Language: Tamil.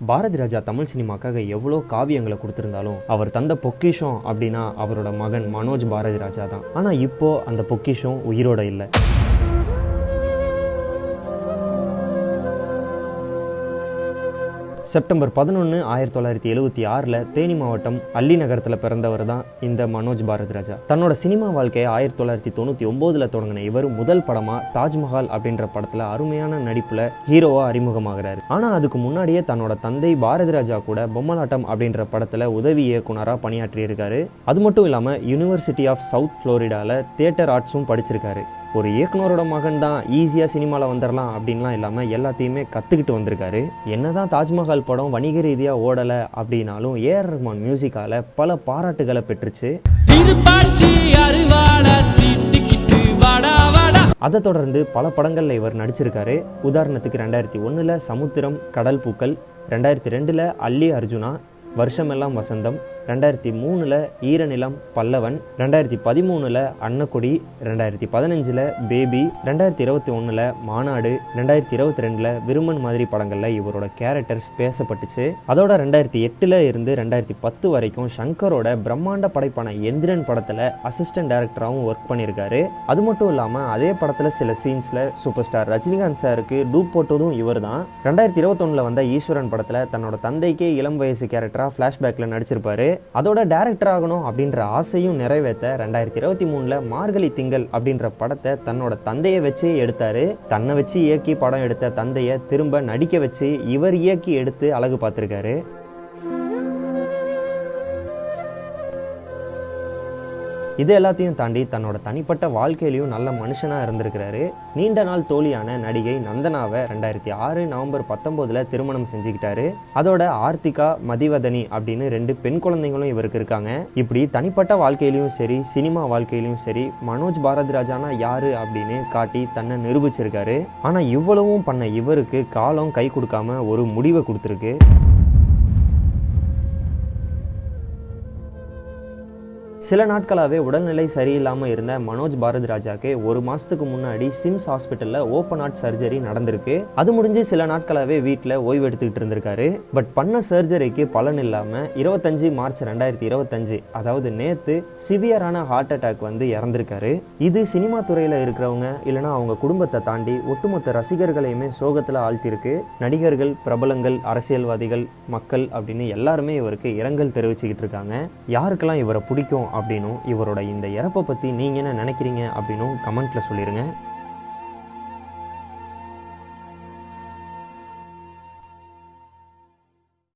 பாரதி ராஜா தமிழ் சினிமாக்காக எவ்வளோ காவியங்களை கொடுத்துருந்தாலும் அவர் தந்த பொக்கிஷம் அப்படின்னா அவரோட மகன் மனோஜ் பாரதி ராஜா தான். ஆனால் இப்போ அந்த பொக்கிஷம் உயிரோட இல்லை. செப்டம்பர் 11, 1976 தேனி மாவட்டம் அல்லி நகரத்தில் பிறந்தவர் தான் இந்த மனோஜ் பாரதி ராஜா. தன்னோட சினிமா வாழ்க்கையை 1999 தொடங்கின இவர் முதல் படமா தாஜ்மஹால் அப்படின்ற படத்துல அருமையான நடிப்புல ஹீரோவா அறிமுகமாகிறாரு. ஆனா அதுக்கு முன்னாடியே தன்னோட தந்தை பாரதி ராஜா கூட பொம்மலாட்டம் அப்படின்ற படத்துல உதவி இயக்குனரா பணியாற்றி இருக்காரு. அது மட்டும் இல்லாம யூனிவர்சிட்டி ஆஃப் சவுத் புளோரிடால தியேட்டர் ஆர்ட்ஸும் படிச்சிருக்காரு. ஒரு இயக்குனரோட மகன் தான் ஈஸியாக சினிமாவில் வந்துடலாம் அப்படின்லாம் இல்லாமல் எல்லாத்தையுமே கற்றுக்கிட்டு வந்திருக்காரு. என்னதான் தாஜ்மஹால் படம் வணிக ரீதியாக ஓடலை அப்படின்னாலும் ஏஆர் ரஹ்மான் மியூசிக்கால பல பாராட்டுகளை பெற்றுச்சு. அதை தொடர்ந்து பல படங்களில் இவர் நடிச்சிருக்காரு. உதாரணத்துக்கு 2001 சமுத்திரம் கடல் பூக்கள், 2002 அல்லி அர்ஜுனா, வருஷமெல்லாம் வசந்தம், 2003 ஈரநிலம் பல்லவன், 2013 அன்னக்குடி, 2015 பேபி, 2021 மாநாடு, 2022 விருமன் மாதிரி படங்களில் இவரோட கேரக்டர்ஸ் பேசப்பட்டுச்சு. அதோட 2008 இருந்து 2010 வரைக்கும் சங்கரோட பிரம்மாண்ட படைப்பான எந்திரன் படத்தில் அசிஸ்டன்ட் டைரக்டராகவும் ஒர்க் பண்ணியிருக்காரு. அது மட்டும் இல்லாமல் அதே படத்தில் சில சீன்ஸில் சூப்பர் ஸ்டார் ரஜினிகாந்த் சாருக்கு டூப் போட்டதும் இவர் தான். 2021 வந்த ஈஸ்வரன் படத்தில் தன்னோட தந்தைக்கே இளம் வயசு கேரக்டராக ஃப்ளாஷ்பேக்கில் நடிச்சிருப்பாரு. அதோட டைரக்டர் ஆகணும் அப்படின்ற ஆசையும் நிறைவேற்ற 2023 மார்கழி திங்கள் அப்படின்ற படத்தை தன்னோட தந்தையை வச்சு எடுத்தாரு. தன்னை வச்சு இயக்கி படம் எடுத்த தந்தையை திரும்ப நடிக்க வச்சு இவர் இயக்கி எடுத்து அழகு பார்த்திருக்காரு. இது எல்லாத்தையும் தாண்டி தன்னோட தனிப்பட்ட வாழ்க்கையிலையும் நல்ல மனுஷனாக இருந்திருக்கிறாரு. நீண்ட நாள் தோழியான நடிகை நந்தனாவை 2006 நவம்பர் 19 திருமணம் செஞ்சுக்கிட்டாரு. அதோட ஆர்த்திகா மதிவதனி அப்படின்னு 2 பெண் குழந்தைங்களும் இவருக்கு இருக்காங்க. இப்படி தனிப்பட்ட வாழ்க்கையிலையும் சரி சினிமா வாழ்க்கையிலையும் சரி மனோஜ் பாரதி ராஜானா யாரு அப்படின்னு காட்டி தன்னை நிரூபிச்சிருக்காரு. ஆனால் இவ்வளவும் பண்ண இவருக்கு காலம் கை கொடுக்காம ஒரு முடிவை கொடுத்துருக்கு. சில நாட்களாகவே உடல்நிலை சரியில்லாமல் இருந்த மனோஜ் பாரதி ராஜாக்கு 1 மாதத்துக்கு முன்னாடி சிம்ஸ் ஹாஸ்பிட்டலில் ஓப்பன் ஹார்ட் சர்ஜரி நடந்திருக்கு. அது முடிஞ்சு சில நாட்களாகவே வீட்டில் ஓய்வு எடுத்துக்கிட்டு இருந்திருக்காரு. பட் பண்ண சர்ஜரிக்கு பலன் இல்லாமல் 25 மார்ச் 2025 அதாவது நேற்று சிவியரான ஹார்ட் அட்டாக் வந்து இறந்திருக்காரு. இது சினிமா துறையில் இருக்கிறவங்க இல்லைனா அவங்க குடும்பத்தை தாண்டி ஒட்டுமொத்த ரசிகர்களையுமே சோகத்தில் ஆழ்த்திருக்கு. நடிகர்கள், பிரபலங்கள், அரசியல்வாதிகள், மக்கள் அப்படின்னு எல்லாருமே இவருக்கு இரங்கல் தெரிவிச்சுக்கிட்டு இருக்காங்க. யாருக்கெல்லாம் இவரை பிடிக்கும் அப்படின்னும் இவரோட இந்த இறப்பை பற்றி நீங்கள் என்ன நினைக்கிறீங்க அப்படின்னும் கமெண்ட்டில் சொல்லிடுங்க.